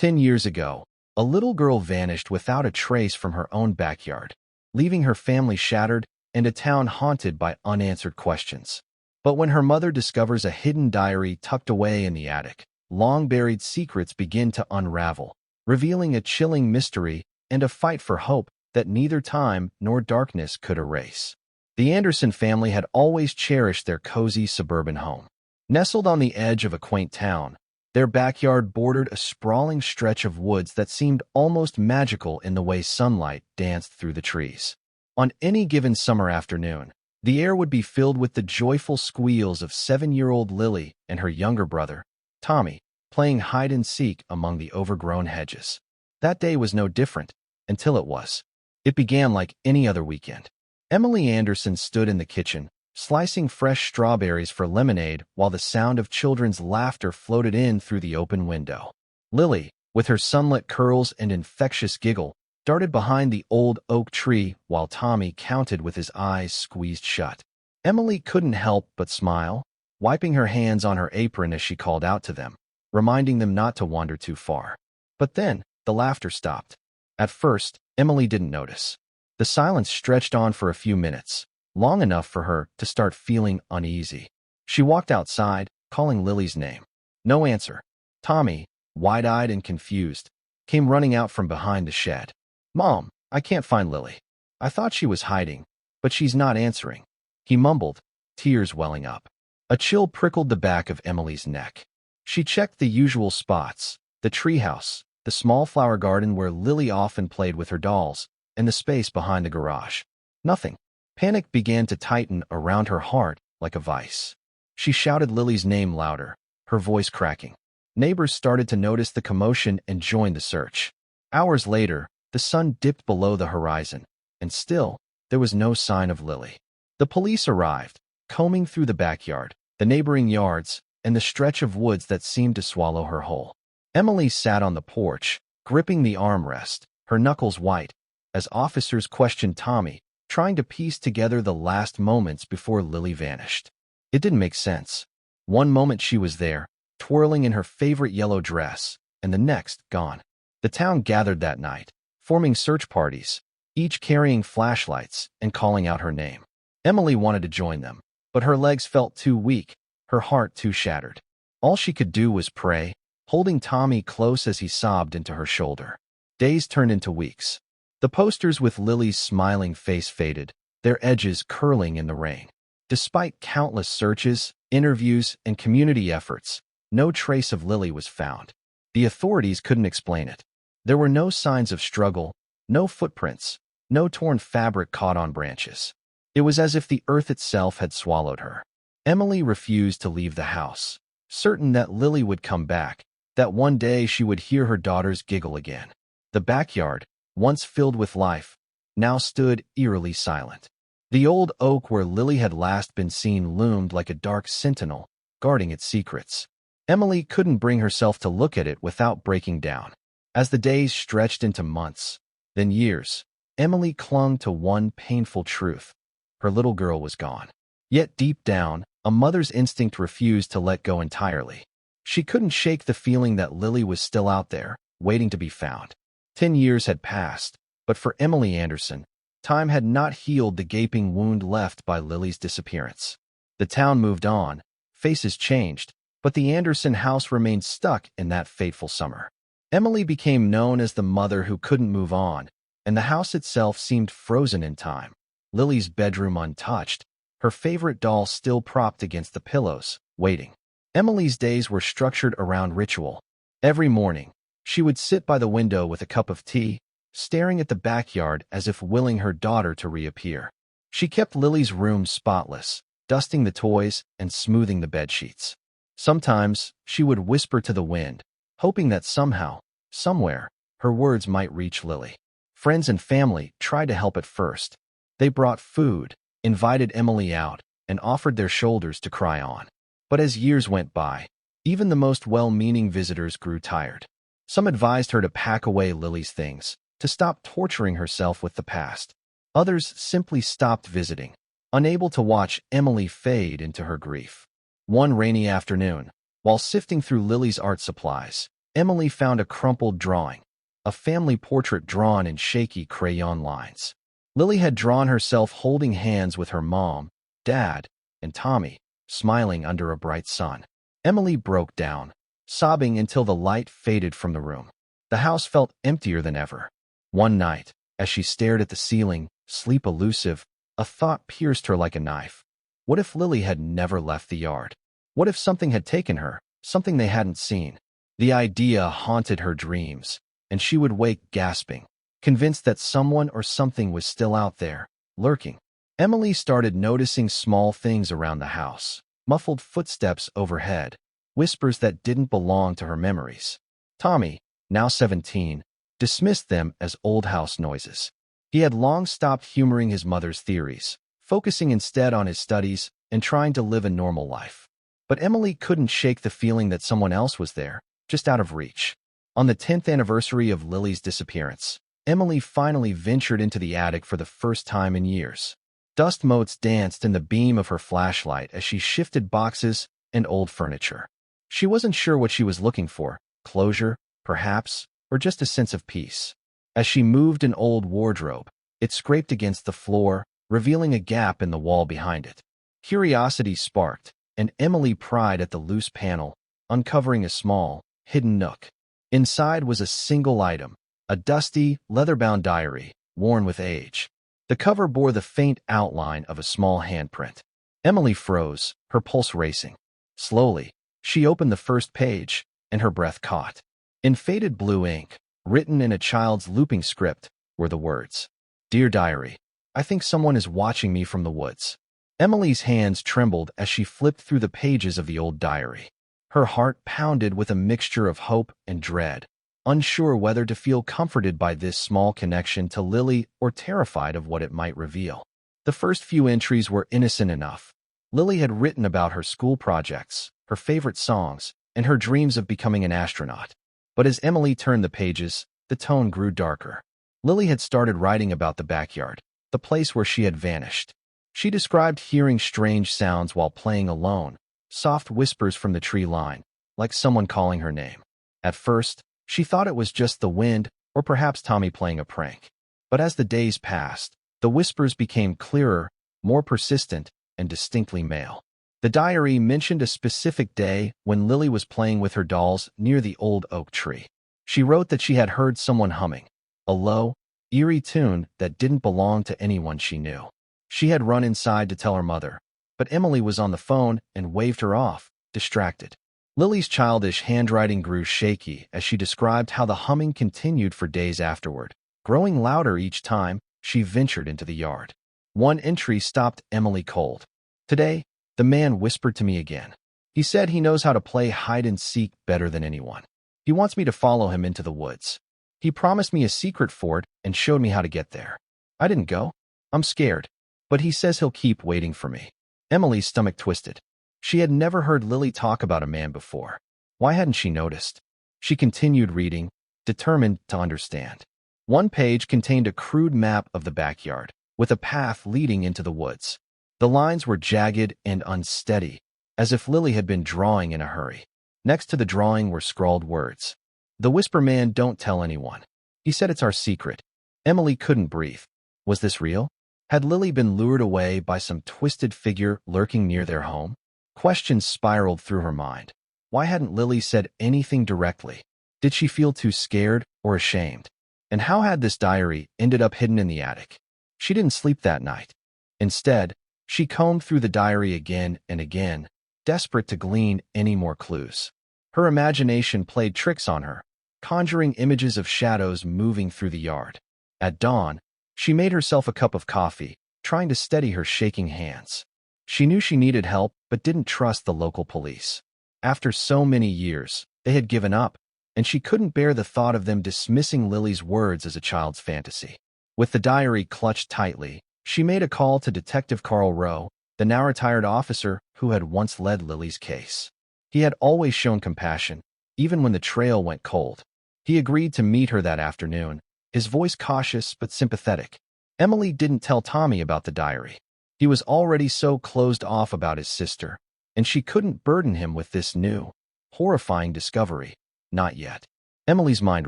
10 years ago, a little girl vanished without a trace from her own backyard, leaving her family shattered and a town haunted by unanswered questions. But when her mother discovers a hidden diary tucked away in the attic, long-buried secrets begin to unravel, revealing a chilling mystery and a fight for hope that neither time nor darkness could erase. The Anderson family had always cherished their cozy suburban home. Nestled on the edge of a quaint town, their backyard bordered a sprawling stretch of woods that seemed almost magical in the way sunlight danced through the trees. On any given summer afternoon, the air would be filled with the joyful squeals of 7-year-old Lily and her younger brother, Tommy, playing hide-and-seek among the overgrown hedges. That day was no different, until it was. It began like any other weekend. Emily Anderson stood in the kitchen, slicing fresh strawberries for lemonade while the sound of children's laughter floated in through the open window. Lily, with her sunlit curls and infectious giggle, darted behind the old oak tree while Tommy counted with his eyes squeezed shut. Emily couldn't help but smile, wiping her hands on her apron as she called out to them, reminding them not to wander too far. But then, the laughter stopped. At first, Emily didn't notice. The silence stretched on for a few minutes, long enough for her to start feeling uneasy. She walked outside, calling Lily's name. No answer. Tommy, wide-eyed and confused, came running out from behind the shed. "Mom, I can't find Lily. I thought she was hiding, but she's not answering," he mumbled, tears welling up. A chill prickled the back of Emily's neck. She checked the usual spots, the treehouse, the small flower garden where Lily often played with her dolls, and the space behind the garage. Nothing. Panic began to tighten around her heart like a vice. She shouted Lily's name louder, her voice cracking. Neighbors started to notice the commotion and joined the search. Hours later, the sun dipped below the horizon, and still, there was no sign of Lily. The police arrived, combing through the backyard, the neighboring yards, and the stretch of woods that seemed to swallow her whole. Emily sat on the porch, gripping the armrest, her knuckles white, as officers questioned Tommy, trying to piece together the last moments before Lily vanished. It didn't make sense. One moment she was there, twirling in her favorite yellow dress, and the next, gone. The town gathered that night, forming search parties, each carrying flashlights and calling out her name. Emily wanted to join them, but her legs felt too weak, her heart too shattered. All she could do was pray, holding Tommy close as he sobbed into her shoulder. Days turned into weeks. The posters with Lily's smiling face faded, their edges curling in the rain. Despite countless searches, interviews, and community efforts, no trace of Lily was found. The authorities couldn't explain it. There were no signs of struggle, no footprints, no torn fabric caught on branches. It was as if the earth itself had swallowed her. Emily refused to leave the house, certain that Lily would come back, that one day she would hear her daughters giggle again. The backyard, once filled with life, now stood eerily silent. The old oak where Lily had last been seen loomed like a dark sentinel, guarding its secrets. Emily couldn't bring herself to look at it without breaking down. As the days stretched into months, then years, Emily clung to one painful truth. Her little girl was gone. Yet deep down, a mother's instinct refused to let go entirely. She couldn't shake the feeling that Lily was still out there, waiting to be found. 10 years had passed, but for Emily Anderson, time had not healed the gaping wound left by Lily's disappearance. The town moved on, faces changed, but the Anderson house remained stuck in that fateful summer. Emily became known as the mother who couldn't move on, and the house itself seemed frozen in time. Lily's bedroom untouched, her favorite doll still propped against the pillows, waiting. Emily's days were structured around ritual. Every morning, she would sit by the window with a cup of tea, staring at the backyard as if willing her daughter to reappear. She kept Lily's room spotless, dusting the toys and smoothing the bedsheets. Sometimes, she would whisper to the wind, hoping that somehow, somewhere, her words might reach Lily. Friends and family tried to help at first. They brought food, invited Emily out, and offered their shoulders to cry on. But as years went by, even the most well-meaning visitors grew tired. Some advised her to pack away Lily's things, to stop torturing herself with the past. Others simply stopped visiting, unable to watch Emily fade into her grief. One rainy afternoon, while sifting through Lily's art supplies, Emily found a crumpled drawing, a family portrait drawn in shaky crayon lines. Lily had drawn herself holding hands with her mom, dad, and Tommy, smiling under a bright sun. Emily broke down, sobbing until the light faded from the room. The house felt emptier than ever. One night, as she stared at the ceiling, sleep elusive, a thought pierced her like a knife. What if Lily had never left the yard? What if something had taken her, something they hadn't seen? The idea haunted her dreams, and she would wake gasping, convinced that someone or something was still out there, lurking. Emily started noticing small things around the house, muffled footsteps overhead, whispers that didn't belong to her memories. Tommy, now 17, dismissed them as old house noises. He had long stopped humoring his mother's theories, focusing instead on his studies and trying to live a normal life. But Emily couldn't shake the feeling that someone else was there, just out of reach. On the 10th anniversary of Lily's disappearance, Emily finally ventured into the attic for the first time in years. Dust motes danced in the beam of her flashlight as she shifted boxes and old furniture. She wasn't sure what she was looking for, closure, perhaps, or just a sense of peace. As she moved an old wardrobe, it scraped against the floor, revealing a gap in the wall behind it. Curiosity sparked, and Emily pried at the loose panel, uncovering a small, hidden nook. Inside was a single item, a dusty, leather-bound diary, worn with age. The cover bore the faint outline of a small handprint. Emily froze, her pulse racing. Slowly, she opened the first page, and her breath caught. In faded blue ink, written in a child's looping script, were the words, "Dear Diary, I think someone is watching me from the woods." Emily's hands trembled as she flipped through the pages of the old diary. Her heart pounded with a mixture of hope and dread, unsure whether to feel comforted by this small connection to Lily or terrified of what it might reveal. The first few entries were innocent enough. Lily had written about her school projects, her favorite songs, and her dreams of becoming an astronaut. But as Emily turned the pages, the tone grew darker. Lily had started writing about the backyard, the place where she had vanished. She described hearing strange sounds while playing alone, soft whispers from the tree line, like someone calling her name. At first, she thought it was just the wind or perhaps Tommy playing a prank. But as the days passed, the whispers became clearer, more persistent, and distinctly male. The diary mentioned a specific day when Lily was playing with her dolls near the old oak tree. She wrote that she had heard someone humming, a low, eerie tune that didn't belong to anyone she knew. She had run inside to tell her mother, but Emily was on the phone and waved her off, distracted. Lily's childish handwriting grew shaky as she described how the humming continued for days afterward, growing louder each time she ventured into the yard. One entry stopped Emily cold. "Today, the man whispered to me again. He said he knows how to play hide-and-seek better than anyone. He wants me to follow him into the woods. He promised me a secret fort and showed me how to get there. I didn't go. I'm scared, but he says he'll keep waiting for me." Emily's stomach twisted. She had never heard Lily talk about a man before. Why hadn't she noticed? She continued reading, determined to understand. One page contained a crude map of the backyard, with a path leading into the woods. The lines were jagged and unsteady, as if Lily had been drawing in a hurry. Next to the drawing were scrawled words. "The Whisper Man, don't tell anyone. He said it's our secret." Emily couldn't breathe. Was this real? Had Lily been lured away by some twisted figure lurking near their home? Questions spiraled through her mind. Why hadn't Lily said anything directly? Did she feel too scared or ashamed? And how had this diary ended up hidden in the attic? She didn't sleep that night. Instead, she combed through the diary again and again, desperate to glean any more clues. Her imagination played tricks on her, conjuring images of shadows moving through the yard. At dawn, she made herself a cup of coffee, trying to steady her shaking hands. She knew she needed help, but didn't trust the local police. After so many years, they had given up, and she couldn't bear the thought of them dismissing Lily's words as a child's fantasy. With the diary clutched tightly, she made a call to Detective Carl Rowe, the now-retired officer who had once led Lily's case. He had always shown compassion, even when the trail went cold. He agreed to meet her that afternoon, his voice cautious but sympathetic. Emily didn't tell Tommy about the diary. He was already so closed off about his sister, and she couldn't burden him with this new, horrifying discovery. Not yet. Emily's mind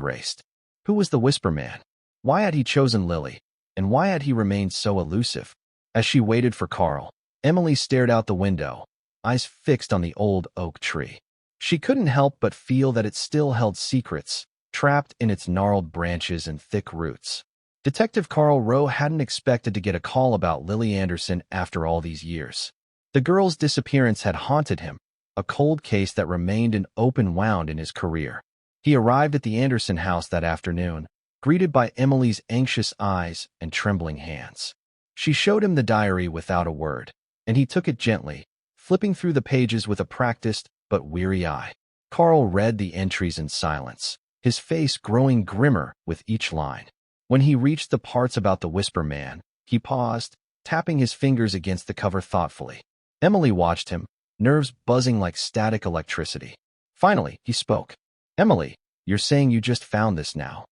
raced. Who was the Whisper Man? Why had he chosen Lily? And why had he remained so elusive? As she waited for Carl, Emily stared out the window, eyes fixed on the old oak tree. She couldn't help but feel that it still held secrets, trapped in its gnarled branches and thick roots. Detective Carl Rowe hadn't expected to get a call about Lily Anderson after all these years. The girl's disappearance had haunted him, a cold case that remained an open wound in his career. He arrived at the Anderson house that afternoon, greeted by Emily's anxious eyes and trembling hands. She showed him the diary without a word, and he took it gently, flipping through the pages with a practiced but weary eye. Carl read the entries in silence, his face growing grimmer with each line. When he reached the parts about the Whisper Man, he paused, tapping his fingers against the cover thoughtfully. Emily watched him, nerves buzzing like static electricity. Finally, he spoke. "Emily, you're saying you just found this now?"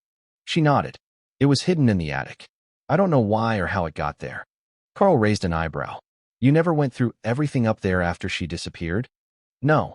She nodded. "It was hidden in the attic. I don't know why or how it got there." Carl raised an eyebrow. "You never went through everything up there after she disappeared?" "No,"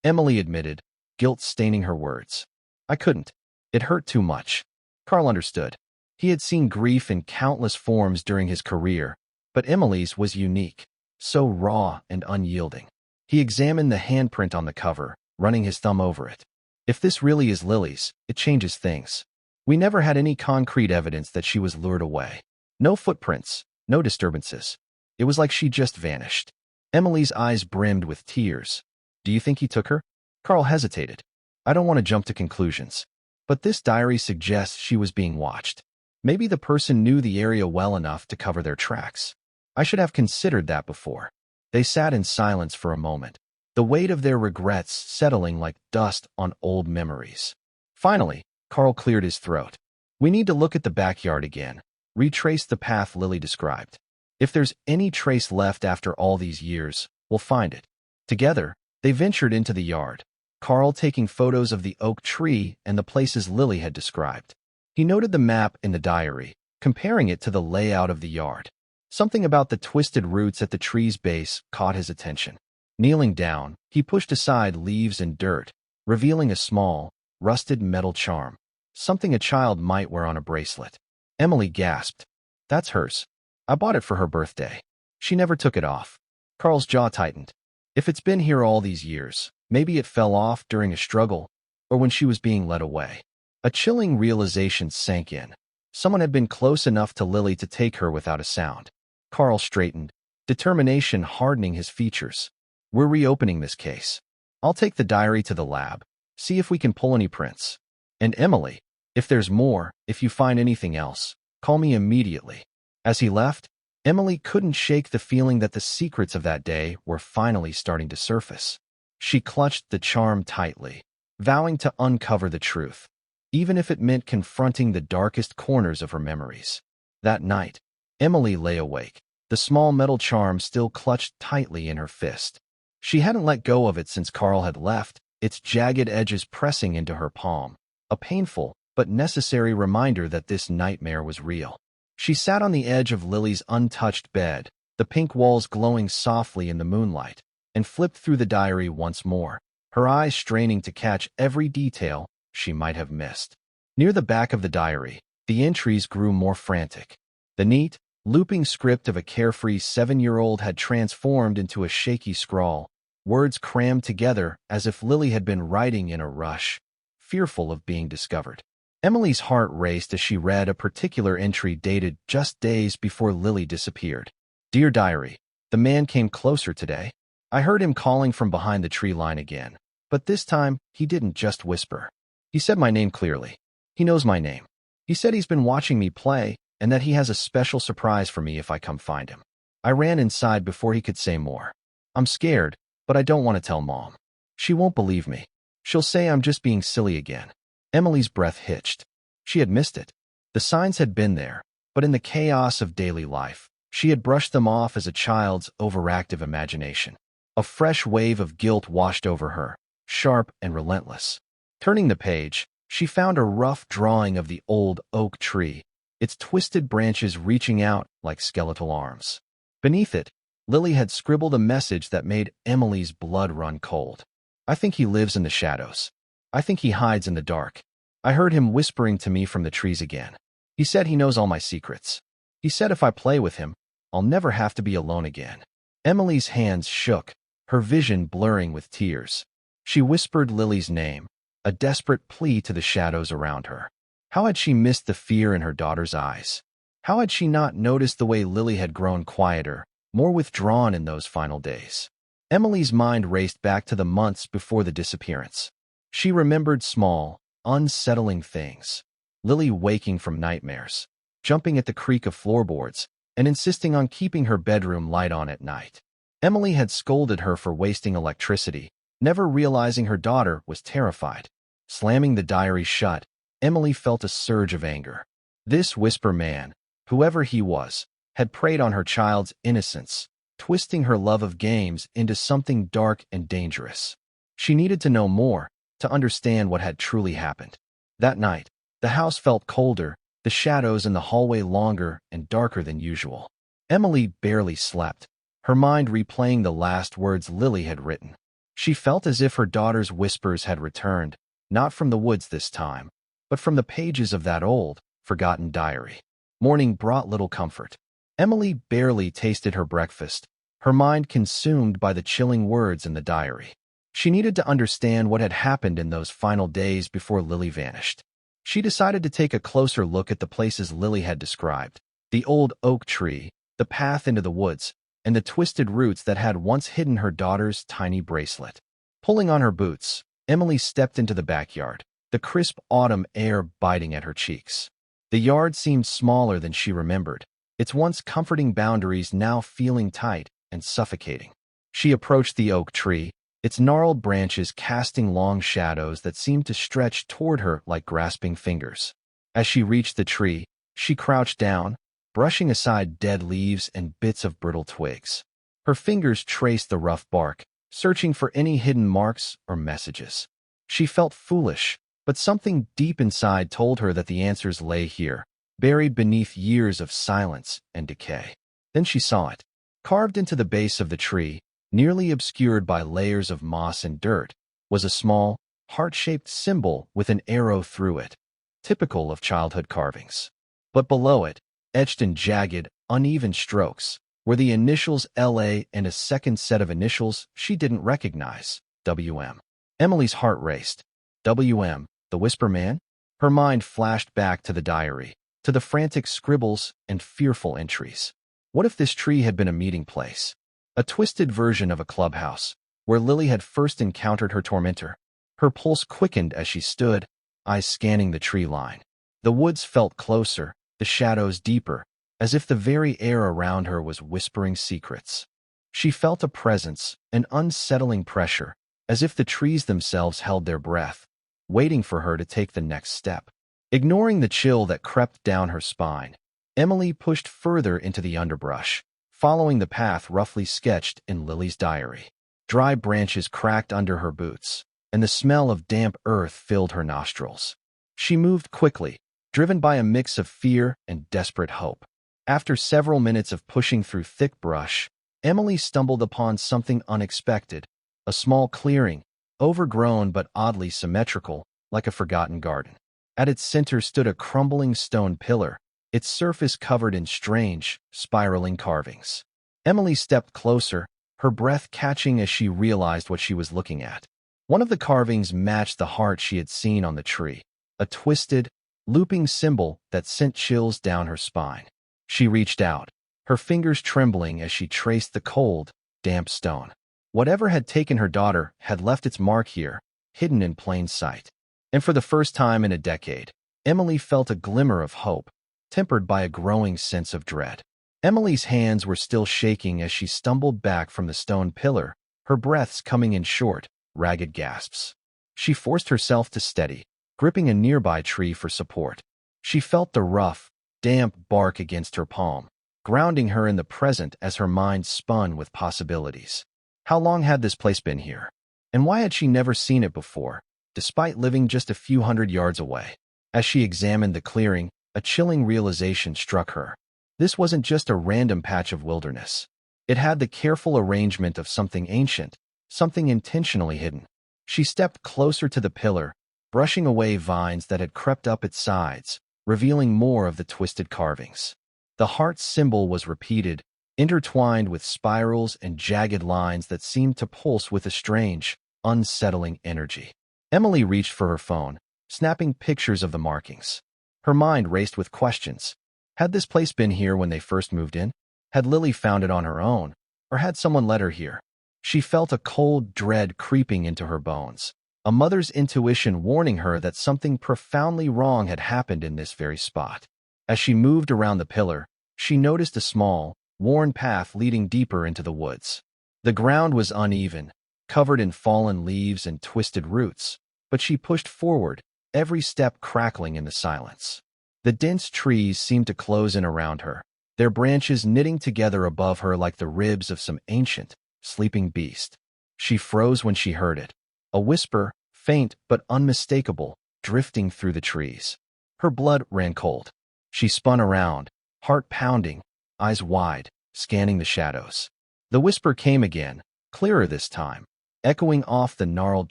Emily admitted, guilt staining her words. "I couldn't. It hurt too much." Carl understood. He had seen grief in countless forms during his career, but Emily's was unique, so raw and unyielding. He examined the handprint on the cover, running his thumb over it. "If this really is Lily's, it changes things. We never had any concrete evidence that she was lured away. No footprints, no disturbances. It was like she just vanished." Emily's eyes brimmed with tears. "Do you think he took her?" Carl hesitated. "I don't want to jump to conclusions, but this diary suggests she was being watched. Maybe the person knew the area well enough to cover their tracks. I should have considered that before." They sat in silence for a moment, the weight of their regrets settling like dust on old memories. Finally, Carl cleared his throat. "We need to look at the backyard again, retrace the path Lily described. If there's any trace left after all these years, we'll find it." Together, they ventured into the yard, Carl taking photos of the oak tree and the places Lily had described. He noted the map in the diary, comparing it to the layout of the yard. Something about the twisted roots at the tree's base caught his attention. Kneeling down, he pushed aside leaves and dirt, revealing a small, rusted metal charm, something a child might wear on a bracelet. Emily gasped. "That's hers. I bought it for her birthday. She never took it off." Carl's jaw tightened. If it's been here all these years, maybe it fell off during a struggle or when she was being led away. A chilling realization sank in. Someone had been close enough to Lily to take her without a sound. Carl straightened, determination hardening his features. "We're reopening this case. I'll take the diary to the lab, see if we can pull any prints. And Emily, if there's more, if you find anything else, call me immediately." As he left, Emily couldn't shake the feeling that the secrets of that day were finally starting to surface. She clutched the charm tightly, vowing to uncover the truth, even if it meant confronting the darkest corners of her memories. That night, Emily lay awake, the small metal charm still clutched tightly in her fist. She hadn't let go of it since Carl had left, its jagged edges pressing into her palm, a painful but necessary reminder that this nightmare was real. She sat on the edge of Lily's untouched bed, the pink walls glowing softly in the moonlight, and flipped through the diary once more, her eyes straining to catch every detail she might have missed. Near the back of the diary, the entries grew more frantic. The neat, looping script of a carefree 7-year-old had transformed into a shaky scrawl, words crammed together as if Lily had been writing in a rush, fearful of being discovered. Emily's heart raced as she read a particular entry dated just days before Lily disappeared. "Dear Diary, the man came closer today. I heard him calling from behind the tree line again, but this time he didn't just whisper. He said my name clearly. He knows my name. He said he's been watching me play and that he has a special surprise for me if I come find him." I ran inside before he could say more. "I'm scared, but I don't want to tell Mom. She won't believe me. She'll say I'm just being silly again." Emily's breath hitched. She had missed it. The signs had been there, but in the chaos of daily life, she had brushed them off as a child's overactive imagination. A fresh wave of guilt washed over her, sharp and relentless. Turning the page, she found a rough drawing of the old oak tree, its twisted branches reaching out like skeletal arms. Beneath it, Lily had scribbled a message that made Emily's blood run cold. "I think he lives in the shadows. I think he hides in the dark. I heard him whispering to me from the trees again. He said he knows all my secrets. He said if I play with him, I'll never have to be alone again." Emily's hands shook, her vision blurring with tears. She whispered Lily's name, a desperate plea to the shadows around her. How had she missed the fear in her daughter's eyes? How had she not noticed the way Lily had grown quieter, more withdrawn in those final days? Emily's mind raced back to the months before the disappearance. She remembered small, unsettling things. Lily waking from nightmares, jumping at the creak of floorboards, and insisting on keeping her bedroom light on at night. Emily had scolded her for wasting electricity, never realizing her daughter was terrified. Slamming the diary shut, Emily felt a surge of anger. This whisper man, whoever he was, had preyed on her child's innocence, twisting her love of games into something dark and dangerous. She needed to know more, to understand what had truly happened. That night, the house felt colder, the shadows in the hallway longer and darker than usual. Emily barely slept, her mind replaying the last words Lily had written. She felt as if her daughter's whispers had returned, not from the woods this time, but from the pages of that old, forgotten diary. Morning brought little comfort. Emily barely tasted her breakfast, her mind consumed by the chilling words in the diary. She needed to understand what had happened in those final days before Lily vanished. She decided to take a closer look at the places Lily had described: the old oak tree, the path into the woods, and the twisted roots that had once hidden her daughter's tiny bracelet. Pulling on her boots, Emily stepped into the backyard, the crisp autumn air biting at her cheeks. The yard seemed smaller than she remembered, its once comforting boundaries now feeling tight and suffocating. She approached the oak tree, its gnarled branches casting long shadows that seemed to stretch toward her like grasping fingers. As she reached the tree, she crouched down, brushing aside dead leaves and bits of brittle twigs. Her fingers traced the rough bark, searching for any hidden marks or messages. She felt foolish, but something deep inside told her that the answers lay here, buried beneath years of silence and decay. Then she saw it. Carved into the base of the tree, nearly obscured by layers of moss and dirt, was a small, heart-shaped symbol with an arrow through it, typical of childhood carvings. But below it, etched in jagged, uneven strokes, were the initials LA and a second set of initials she didn't recognize: WM. Emily's heart raced. WM, the Whisper Man? Her mind flashed back to the diary, to the frantic scribbles and fearful entries. What if this tree had been a meeting place? A twisted version of a clubhouse, where Lily had first encountered her tormentor. Her pulse quickened as she stood, eyes scanning the tree line. The woods felt closer, the shadows deeper, as if the very air around her was whispering secrets. She felt a presence, an unsettling pressure, as if the trees themselves held their breath, waiting for her to take the next step. Ignoring the chill that crept down her spine, Emily pushed further into the underbrush, following the path roughly sketched in Lily's diary. Dry branches cracked under her boots, and the smell of damp earth filled her nostrils. She moved quickly, driven by a mix of fear and desperate hope. After several minutes of pushing through thick brush, Emily stumbled upon something unexpected: a small clearing, overgrown but oddly symmetrical, like a forgotten garden. At its center stood a crumbling stone pillar, its surface covered in strange, spiraling carvings. Emily stepped closer, her breath catching as she realized what she was looking at. One of the carvings matched the heart she had seen on the tree, a twisted, looping symbol that sent chills down her spine. She reached out, her fingers trembling as she traced the cold, damp stone. Whatever had taken her daughter had left its mark here, hidden in plain sight. And for the first time in a decade, Emily felt a glimmer of hope, tempered by a growing sense of dread. Emily's hands were still shaking as she stumbled back from the stone pillar, her breaths coming in short, ragged gasps. She forced herself to steady, gripping a nearby tree for support. She felt the rough, damp bark against her palm, grounding her in the present as her mind spun with possibilities. How long had this place been here? And why had she never seen it before, despite living just a few hundred yards away? As she examined the clearing, a chilling realization struck her. This wasn't just a random patch of wilderness. It had the careful arrangement of something ancient, something intentionally hidden. She stepped closer to the pillar, brushing away vines that had crept up its sides, revealing more of the twisted carvings. The heart symbol was repeated, intertwined with spirals and jagged lines that seemed to pulse with a strange, unsettling energy. Emily reached for her phone, snapping pictures of the markings. Her mind raced with questions. Had this place been here when they first moved in? Had Lily found it on her own? Or had someone led her here? She felt a cold dread creeping into her bones, a mother's intuition warning her that something profoundly wrong had happened in this very spot. As she moved around the pillar, she noticed a small, worn path leading deeper into the woods. The ground was uneven, covered in fallen leaves and twisted roots, but she pushed forward, every step crackling in the silence. The dense trees seemed to close in around her, their branches knitting together above her like the ribs of some ancient, sleeping beast. She froze when she heard it, a whisper, faint but unmistakable, drifting through the trees. Her blood ran cold. She spun around, heart pounding, eyes wide, scanning the shadows. The whisper came again, clearer this time, echoing off the gnarled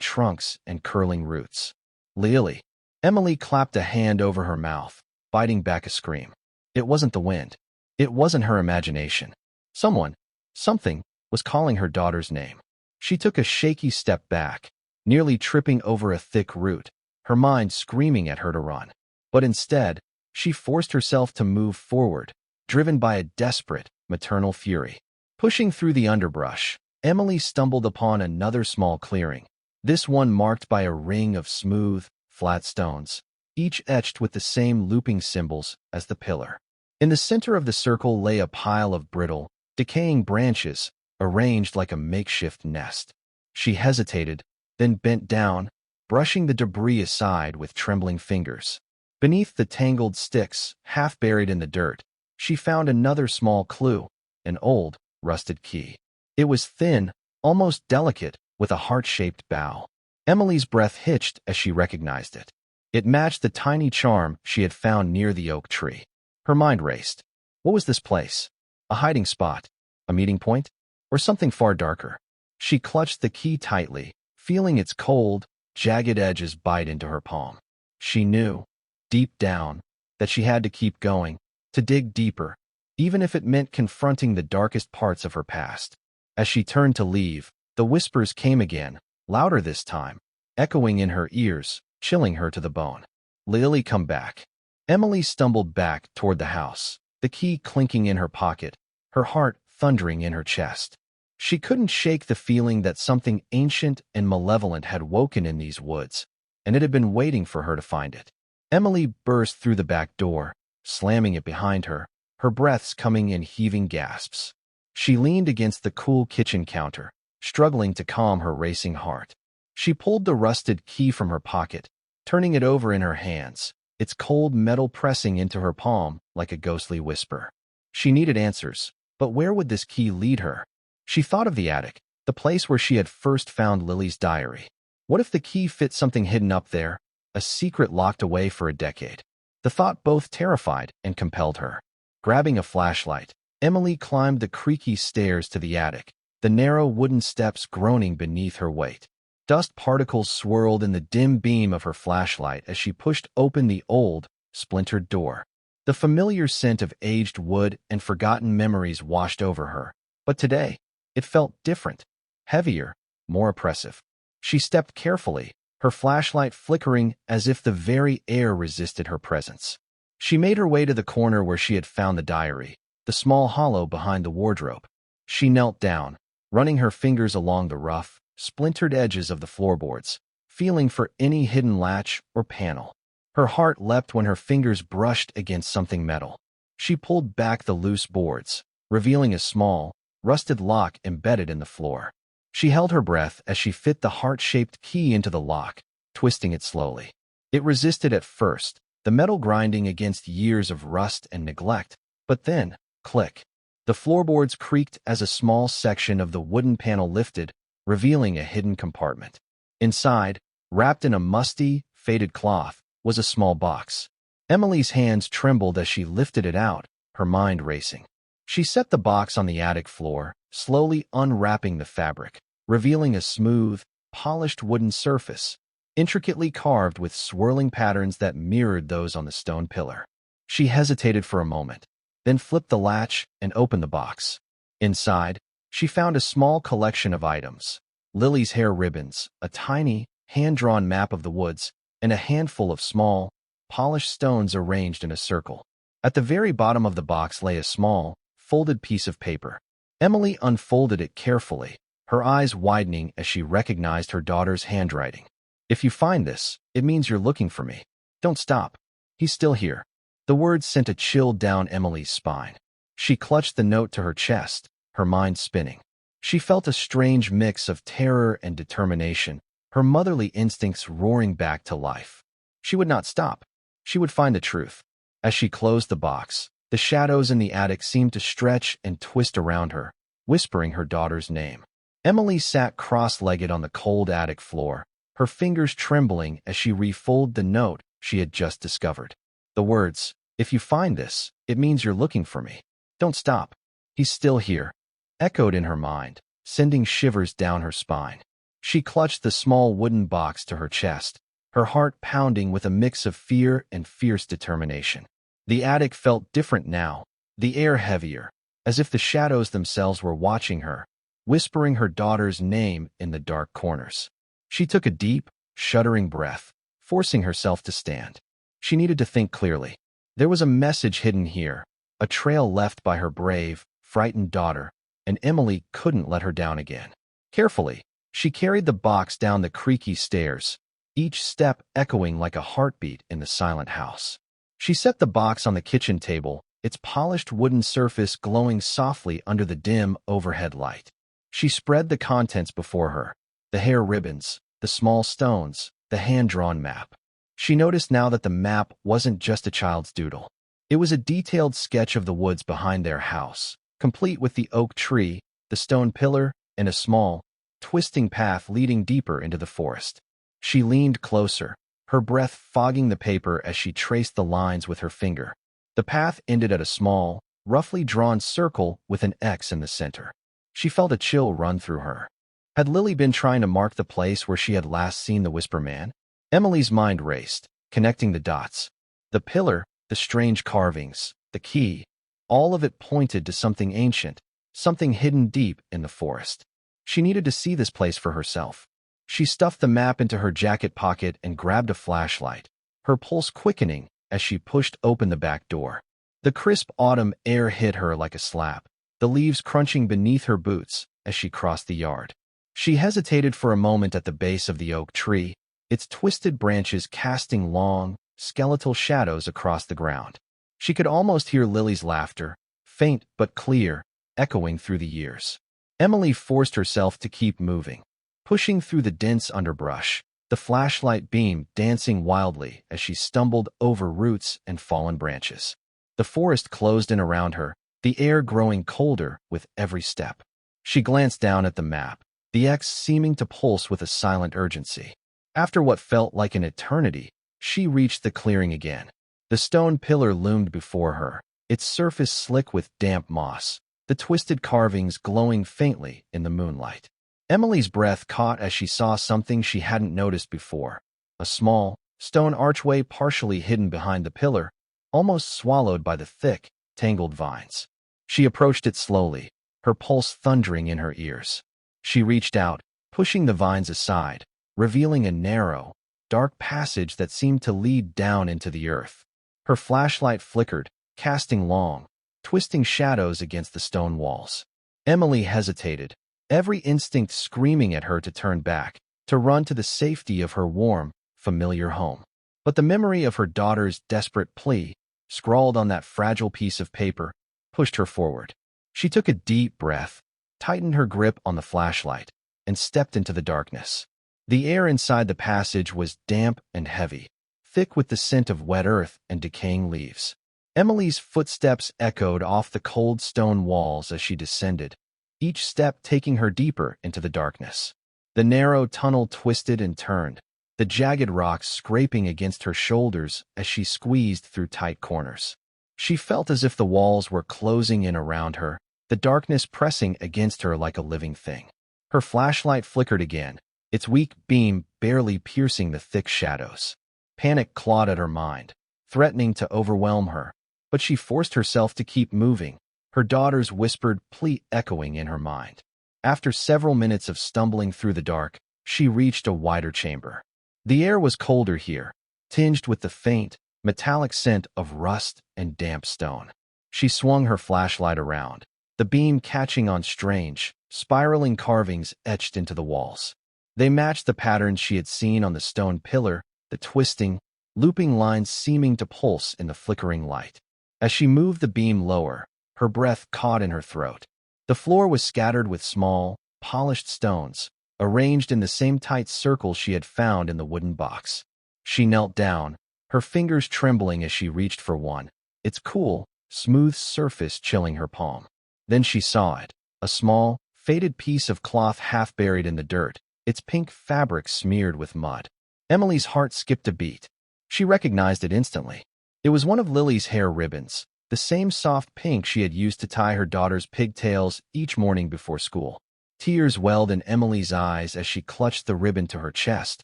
trunks and curling roots. Lily. Emily clapped a hand over her mouth, biting back a scream. It wasn't the wind. It wasn't her imagination. Something, was calling her daughter's name. She took a shaky step back, nearly tripping over a thick root, her mind screaming at her to run. But instead, she forced herself to move forward, driven by a desperate, maternal fury. Pushing through the underbrush, Emily stumbled upon another small clearing, this one marked by a ring of smooth, flat stones, each etched with the same looping symbols as the pillar. In the center of the circle lay a pile of brittle, decaying branches, arranged like a makeshift nest. She hesitated, then bent down, brushing the debris aside with trembling fingers. Beneath the tangled sticks, half buried in the dirt, she found another small clue, an old, rusted key. It was thin, almost delicate, with a heart-shaped bow. Emily's breath hitched as she recognized it. It matched the tiny charm she had found near the oak tree. Her mind raced. What was this place? A hiding spot? A meeting point? Or something far darker? She clutched the key tightly, feeling its cold, jagged edges bite into her palm. She knew, deep down, that she had to keep going, to dig deeper, even if it meant confronting the darkest parts of her past. As she turned to leave, the whispers came again, louder this time, echoing in her ears, chilling her to the bone. Lily, come back. Emily stumbled back toward the house, the key clinking in her pocket, her heart thundering in her chest. She couldn't shake the feeling that something ancient and malevolent had woken in these woods, and it had been waiting for her to find it. Emily burst through the back door, slamming it behind her, her breaths coming in heaving gasps. She leaned against the cool kitchen counter, struggling to calm her racing heart. She pulled the rusted key from her pocket, turning it over in her hands, its cold metal pressing into her palm like a ghostly whisper. She needed answers, but where would this key lead her? She thought of the attic, the place where she had first found Lily's diary. What if the key fit something hidden up there, a secret locked away for a decade? The thought both terrified and compelled her. Grabbing a flashlight, Emily climbed the creaky stairs to the attic, the narrow wooden steps groaning beneath her weight. Dust particles swirled in the dim beam of her flashlight as she pushed open the old, splintered door. The familiar scent of aged wood and forgotten memories washed over her, but today, it felt different, heavier, more oppressive. She stepped carefully, her flashlight flickering as if the very air resisted her presence. She made her way to the corner where she had found the diary, the small hollow behind the wardrobe. She knelt down, running her fingers along the rough, splintered edges of the floorboards, feeling for any hidden latch or panel. Her heart leapt when her fingers brushed against something metal. She pulled back the loose boards, revealing a small, rusted lock embedded in the floor. She held her breath as she fit the heart-shaped key into the lock, twisting it slowly. It resisted at first, the metal grinding against years of rust and neglect, but then, click. The floorboards creaked as a small section of the wooden panel lifted, revealing a hidden compartment. Inside, wrapped in a musty, faded cloth, was a small box. Emily's hands trembled as she lifted it out, her mind racing. She set the box on the attic floor, slowly unwrapping the fabric, revealing a smooth, polished wooden surface. intricately carved with swirling patterns that mirrored those on the stone pillar. She hesitated for a moment, then flipped the latch and opened the box. Inside, she found a small collection of items: Lily's hair ribbons, a tiny, hand-drawn map of the woods, and a handful of small, polished stones arranged in a circle. At the very bottom of the box lay a small, folded piece of paper. Emily unfolded it carefully, her eyes widening as she recognized her daughter's handwriting. "If you find this, it means you're looking for me. Don't stop. He's still here." The words sent a chill down Emily's spine. She clutched the note to her chest, her mind spinning. She felt a strange mix of terror and determination, her motherly instincts roaring back to life. She would not stop. She would find the truth. As she closed the box, the shadows in the attic seemed to stretch and twist around her, whispering her daughter's name. Emily sat cross-legged on the cold attic floor, her fingers trembling as she refolded the note she had just discovered. The words, "If you find this, it means you're looking for me. Don't stop. He's still here," echoed in her mind, sending shivers down her spine. She clutched the small wooden box to her chest, her heart pounding with a mix of fear and fierce determination. The attic felt different now, the air heavier, as if the shadows themselves were watching her, whispering her daughter's name in the dark corners. She took a deep, shuddering breath, forcing herself to stand. She needed to think clearly. There was a message hidden here, a trail left by her brave, frightened daughter, and Emily couldn't let her down again. Carefully, she carried the box down the creaky stairs, each step echoing like a heartbeat in the silent house. She set the box on the kitchen table, its polished wooden surface glowing softly under the dim overhead light. She spread the contents before her: the hair ribbons, the small stones, the hand-drawn map. She noticed now that the map wasn't just a child's doodle. It was a detailed sketch of the woods behind their house, complete with the oak tree, the stone pillar, and a small, twisting path leading deeper into the forest. She leaned closer, her breath fogging the paper as she traced the lines with her finger. The path ended at a small, roughly drawn circle with an X in the center. She felt a chill run through her. Had Lily been trying to mark the place where she had last seen the Whisper Man? Emily's mind raced, connecting the dots. The pillar, the strange carvings, the key, all of it pointed to something ancient, something hidden deep in the forest. She needed to see this place for herself. She stuffed the map into her jacket pocket and grabbed a flashlight, her pulse quickening as she pushed open the back door. The crisp autumn air hit her like a slap, the leaves crunching beneath her boots as she crossed the yard. She hesitated for a moment at the base of the oak tree, its twisted branches casting long, skeletal shadows across the ground. She could almost hear Lily's laughter, faint but clear, echoing through the years. Emily forced herself to keep moving, pushing through the dense underbrush, the flashlight beam dancing wildly as she stumbled over roots and fallen branches. The forest closed in around her, the air growing colder with every step. She glanced down at the map, the X seeming to pulse with a silent urgency. After what felt like an eternity, she reached the clearing again. The stone pillar loomed before her, its surface slick with damp moss, the twisted carvings glowing faintly in the moonlight. Emily's breath caught as she saw something she hadn't noticed before: a small, stone archway partially hidden behind the pillar, almost swallowed by the thick, tangled vines. She approached it slowly, her pulse thundering in her ears. She reached out, pushing the vines aside, revealing a narrow, dark passage that seemed to lead down into the earth. Her flashlight flickered, casting long, twisting shadows against the stone walls. Emily hesitated, every instinct screaming at her to turn back, to run to the safety of her warm, familiar home. But the memory of her daughter's desperate plea, scrawled on that fragile piece of paper, pushed her forward. She took a deep breath, tightened her grip on the flashlight, and stepped into the darkness. The air inside the passage was damp and heavy, thick with the scent of wet earth and decaying leaves. Emily's footsteps echoed off the cold stone walls as she descended, each step taking her deeper into the darkness. The narrow tunnel twisted and turned, the jagged rocks scraping against her shoulders as she squeezed through tight corners. She felt as if the walls were closing in around her, the darkness pressing against her like a living thing. Her flashlight flickered again, its weak beam barely piercing the thick shadows. Panic clawed at her mind, threatening to overwhelm her, but she forced herself to keep moving, her daughter's whispered plea echoing in her mind. After several minutes of stumbling through the dark, she reached a wider chamber. The air was colder here, tinged with the faint, metallic scent of rust and damp stone. She swung her flashlight around, the beam catching on strange, spiraling carvings etched into the walls. They matched the patterns she had seen on the stone pillar, the twisting, looping lines seeming to pulse in the flickering light. As she moved the beam lower, her breath caught in her throat. The floor was scattered with small, polished stones, arranged in the same tight circle she had found in the wooden box. She knelt down, her fingers trembling as she reached for one, its cool, smooth surface chilling her palm. Then she saw it, a small, faded piece of cloth half buried in the dirt, its pink fabric smeared with mud. Emily's heart skipped a beat. She recognized it instantly. It was one of Lily's hair ribbons, the same soft pink she had used to tie her daughter's pigtails each morning before school. Tears welled in Emily's eyes as she clutched the ribbon to her chest,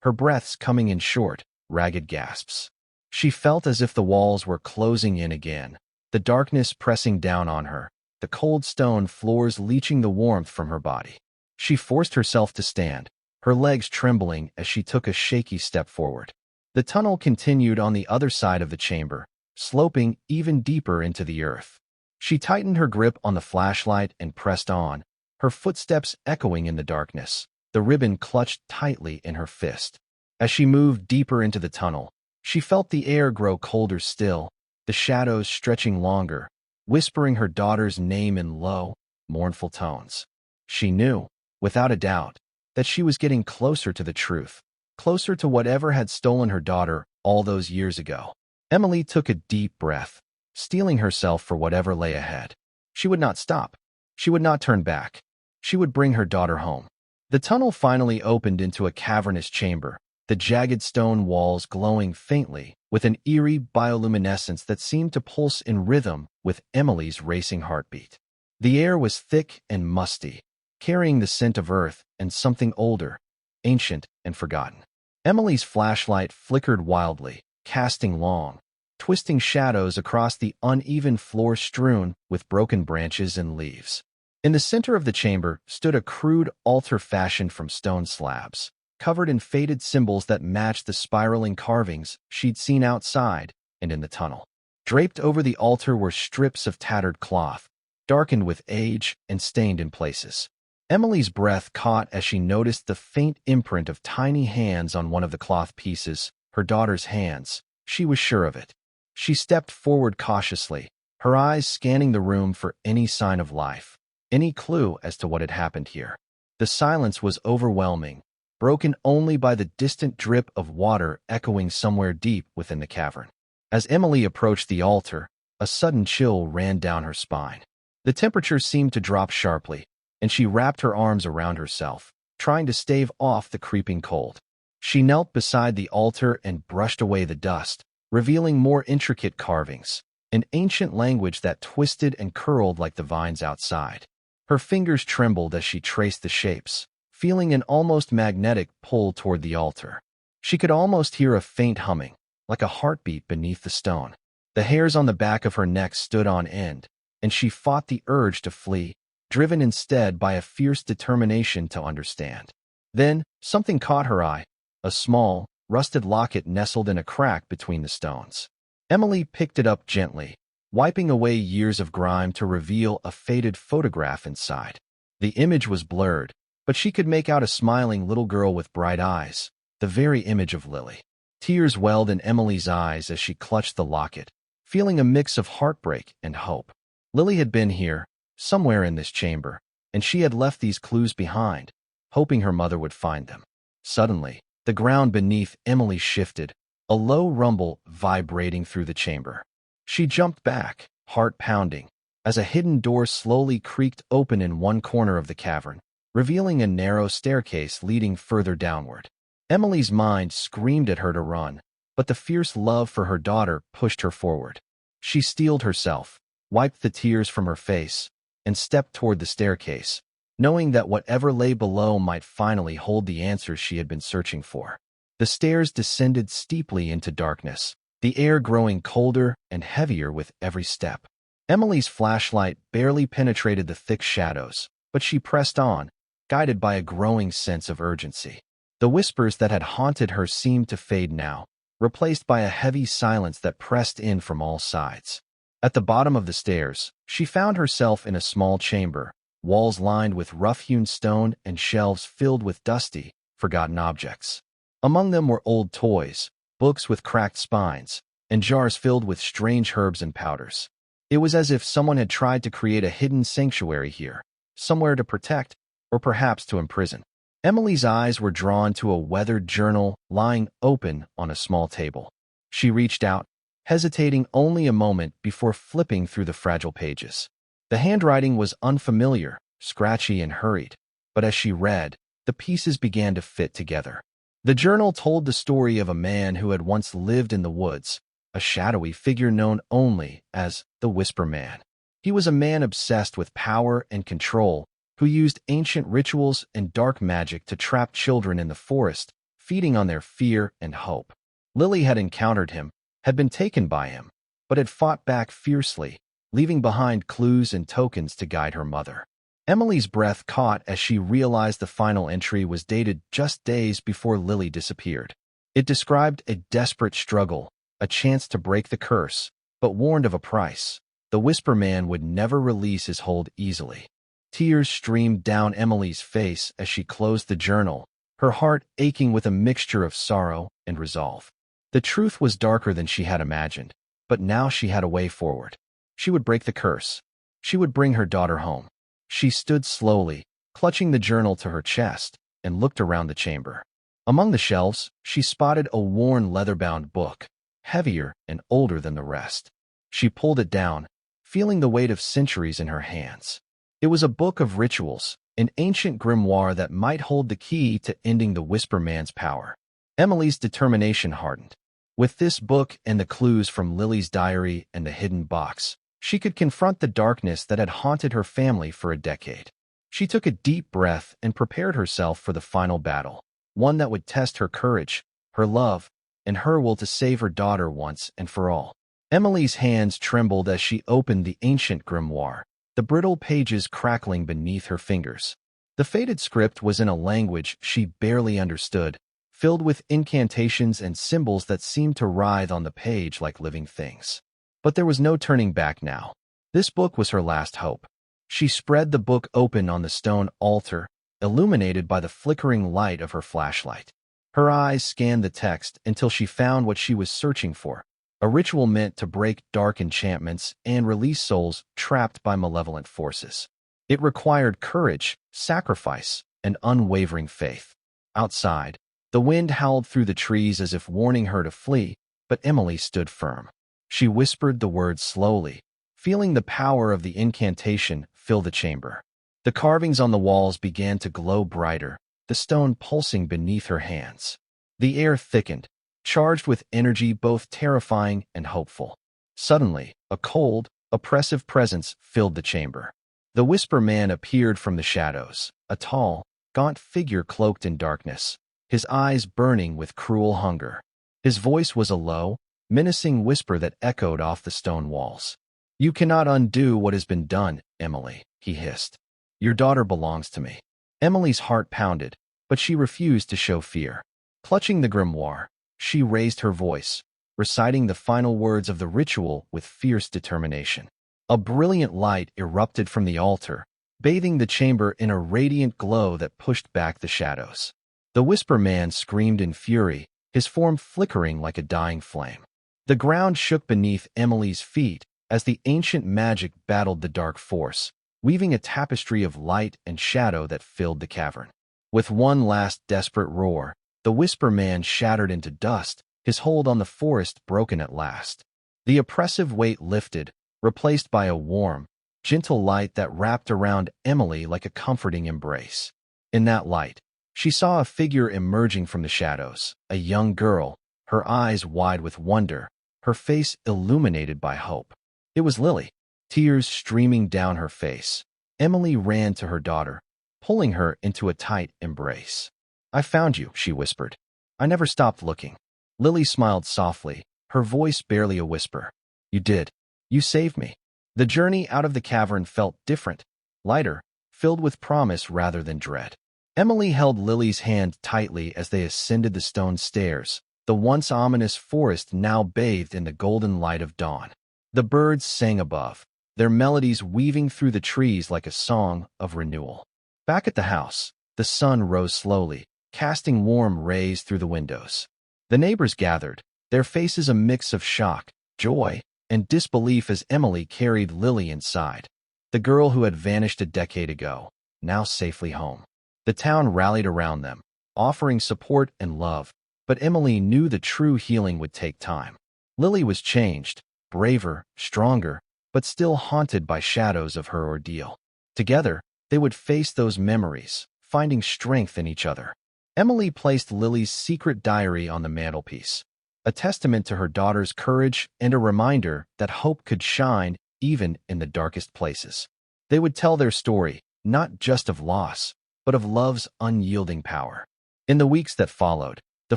her breaths coming in short, ragged gasps. She felt as if the walls were closing in again, the darkness pressing down on her, the cold stone floors leaching the warmth from her body. She forced herself to stand, her legs trembling as she took a shaky step forward. The tunnel continued on the other side of the chamber, sloping even deeper into the earth. She tightened her grip on the flashlight and pressed on, her footsteps echoing in the darkness, the ribbon clutched tightly in her fist. As she moved deeper into the tunnel, she felt the air grow colder still, the shadows stretching longer, whispering her daughter's name in low, mournful tones. She knew, without a doubt, that she was getting closer to the truth, closer to whatever had stolen her daughter all those years ago. Emily took a deep breath, steeling herself for whatever lay ahead. She would not stop. She would not turn back. She would bring her daughter home. The tunnel finally opened into a cavernous chamber, the jagged stone walls glowing faintly with an eerie bioluminescence that seemed to pulse in rhythm with Emily's racing heartbeat. The air was thick and musty, carrying the scent of earth and something older, ancient and forgotten. Emily's flashlight flickered wildly, casting long, twisting shadows across the uneven floor strewn with broken branches and leaves. In the center of the chamber stood a crude altar fashioned from stone slabs, covered in faded symbols that matched the spiraling carvings she'd seen outside and in the tunnel. Draped over the altar were strips of tattered cloth, darkened with age and stained in places. Emily's breath caught as she noticed the faint imprint of tiny hands on one of the cloth pieces, her daughter's hands. She was sure of it. She stepped forward cautiously, her eyes scanning the room for any sign of life, any clue as to what had happened here. The silence was overwhelming, broken only by the distant drip of water echoing somewhere deep within the cavern. As Emily approached the altar, a sudden chill ran down her spine. The temperature seemed to drop sharply, and she wrapped her arms around herself, trying to stave off the creeping cold. She knelt beside the altar and brushed away the dust, revealing more intricate carvings, an ancient language that twisted and curled like the vines outside. Her fingers trembled as she traced the shapes, feeling an almost magnetic pull toward the altar. She could almost hear a faint humming, like a heartbeat beneath the stone. The hairs on the back of her neck stood on end, and she fought the urge to flee, driven instead by a fierce determination to understand. Then, something caught her eye, a small, rusted locket nestled in a crack between the stones. Emily picked it up gently, wiping away years of grime to reveal a faded photograph inside. The image was blurred, but she could make out a smiling little girl with bright eyes, the very image of Lily. Tears welled in Emily's eyes as she clutched the locket, feeling a mix of heartbreak and hope. Lily had been here, somewhere in this chamber, and she had left these clues behind, hoping her mother would find them. Suddenly, the ground beneath Emily shifted, a low rumble vibrating through the chamber. She jumped back, heart pounding, as a hidden door slowly creaked open in one corner of the cavern, revealing a narrow staircase leading further downward. Emily's mind screamed at her to run, but the fierce love for her daughter pushed her forward. She steeled herself, wiped the tears from her face, and stepped toward the staircase, knowing that whatever lay below might finally hold the answers she had been searching for. The stairs descended steeply into darkness, the air growing colder and heavier with every step. Emily's flashlight barely penetrated the thick shadows, but she pressed on, guided by a growing sense of urgency. The whispers that had haunted her seemed to fade now, replaced by a heavy silence that pressed in from all sides. At the bottom of the stairs, she found herself in a small chamber, walls lined with rough-hewn stone and shelves filled with dusty, forgotten objects. Among them were old toys, books with cracked spines, and jars filled with strange herbs and powders. It was as if someone had tried to create a hidden sanctuary here, somewhere to protect, or perhaps to imprison. Emily's eyes were drawn to a weathered journal lying open on a small table. She reached out, hesitating only a moment before flipping through the fragile pages. The handwriting was unfamiliar, scratchy and hurried, but as she read, the pieces began to fit together. The journal told the story of a man who had once lived in the woods, a shadowy figure known only as the Whisper Man. He was a man obsessed with power and control, who used ancient rituals and dark magic to trap children in the forest, feeding on their fear and hope. Lily had encountered him, had been taken by him, but had fought back fiercely, leaving behind clues and tokens to guide her mother. Emily's breath caught as she realized the final entry was dated just days before Lily disappeared. It described a desperate struggle, a chance to break the curse, but warned of a price. The Whisper Man would never release his hold easily. Tears streamed down Emily's face as she closed the journal, her heart aching with a mixture of sorrow and resolve. The truth was darker than she had imagined, but now she had a way forward. She would break the curse. She would bring her daughter home. She stood slowly, clutching the journal to her chest, and looked around the chamber. Among the shelves, she spotted a worn leather-bound book, heavier and older than the rest. She pulled it down, feeling the weight of centuries in her hands. It was a book of rituals, an ancient grimoire that might hold the key to ending the Whisper Man's power. Emily's determination hardened. With this book and the clues from Lily's diary and the hidden box, she could confront the darkness that had haunted her family for a decade. She took a deep breath and prepared herself for the final battle, one that would test her courage, her love, and her will to save her daughter once and for all. Emily's hands trembled as she opened the ancient grimoire, the brittle pages crackling beneath her fingers. The faded script was in a language she barely understood, filled with incantations and symbols that seemed to writhe on the page like living things. But there was no turning back now. This book was her last hope. She spread the book open on the stone altar, illuminated by the flickering light of her flashlight. Her eyes scanned the text until she found what she was searching for, a ritual meant to break dark enchantments and release souls trapped by malevolent forces. It required courage, sacrifice, and unwavering faith. Outside, the wind howled through the trees as if warning her to flee, but Emily stood firm. She whispered the words slowly, feeling the power of the incantation fill the chamber. The carvings on the walls began to glow brighter, the stone pulsing beneath her hands. The air thickened, charged with energy both terrifying and hopeful. Suddenly, a cold, oppressive presence filled the chamber. The Whisper Man appeared from the shadows, a tall, gaunt figure cloaked in darkness, his eyes burning with cruel hunger. His voice was a low, menacing whisper that echoed off the stone walls. "You cannot undo what has been done, Emily," he hissed. "Your daughter belongs to me." Emily's heart pounded, but she refused to show fear. Clutching the grimoire, she raised her voice, reciting the final words of the ritual with fierce determination. A brilliant light erupted from the altar, bathing the chamber in a radiant glow that pushed back the shadows. The Whisper Man screamed in fury, his form flickering like a dying flame. The ground shook beneath Emily's feet as the ancient magic battled the dark force, weaving a tapestry of light and shadow that filled the cavern. With one last desperate roar, the Whisper Man shattered into dust, his hold on the forest broken at last. The oppressive weight lifted, replaced by a warm, gentle light that wrapped around Emily like a comforting embrace. In that light, she saw a figure emerging from the shadows, a young girl, her eyes wide with wonder, her face illuminated by hope. It was Lily, tears streaming down her face. Emily ran to her daughter, pulling her into a tight embrace. "I found you," she whispered. "I never stopped looking." Lily smiled softly, her voice barely a whisper. "You did. You saved me." The journey out of the cavern felt different, lighter, filled with promise rather than dread. Emily held Lily's hand tightly as they ascended the stone stairs, the once ominous forest now bathed in the golden light of dawn. The birds sang above, their melodies weaving through the trees like a song of renewal. Back at the house, the sun rose slowly, casting warm rays through the windows. The neighbors gathered, their faces a mix of shock, joy, and disbelief as Emily carried Lily inside, the girl who had vanished a decade ago, now safely home. The town rallied around them, offering support and love, but Emily knew the true healing would take time. Lily was changed, braver, stronger, but still haunted by shadows of her ordeal. Together, they would face those memories, finding strength in each other. Emily placed Lily's secret diary on the mantelpiece, a testament to her daughter's courage and a reminder that hope could shine even in the darkest places. They would tell their story, not just of loss, but of love's unyielding power. In the weeks that followed, the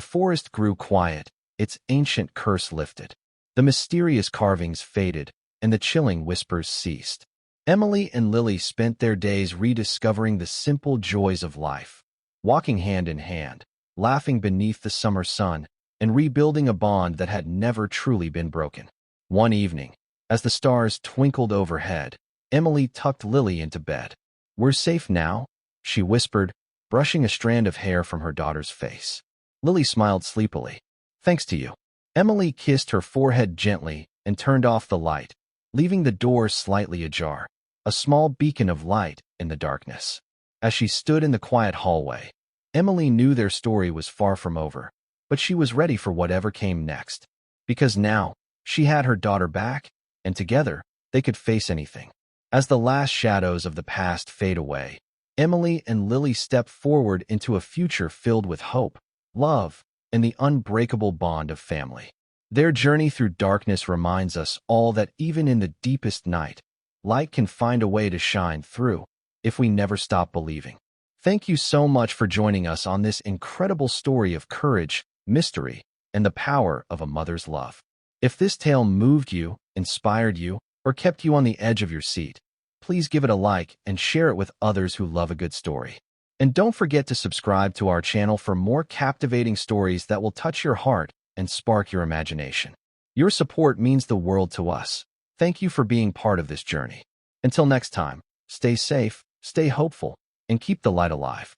forest grew quiet, its ancient curse lifted. The mysterious carvings faded, and the chilling whispers ceased. Emily and Lily spent their days rediscovering the simple joys of life, walking hand in hand, laughing beneath the summer sun, and rebuilding a bond that had never truly been broken. One evening, as the stars twinkled overhead, Emily tucked Lily into bed. "We're safe now," she whispered, brushing a strand of hair from her daughter's face. Lily smiled sleepily. "Thanks to you." Emily kissed her forehead gently and turned off the light, leaving the door slightly ajar, a small beacon of light in the darkness. As she stood in the quiet hallway, Emily knew their story was far from over, but she was ready for whatever came next, because now she had her daughter back, and together they could face anything. As the last shadows of the past fade away, Emily and Lily step forward into a future filled with hope, love, and the unbreakable bond of family. Their journey through darkness reminds us all that even in the deepest night, light can find a way to shine through if we never stop believing. Thank you so much for joining us on this incredible story of courage, mystery, and the power of a mother's love. If this tale moved you, inspired you, or kept you on the edge of your seat, please give it a like and share it with others who love a good story. And don't forget to subscribe to our channel for more captivating stories that will touch your heart and spark your imagination. Your support means the world to us. Thank you for being part of this journey. Until next time, stay safe, stay hopeful, and keep the light alive.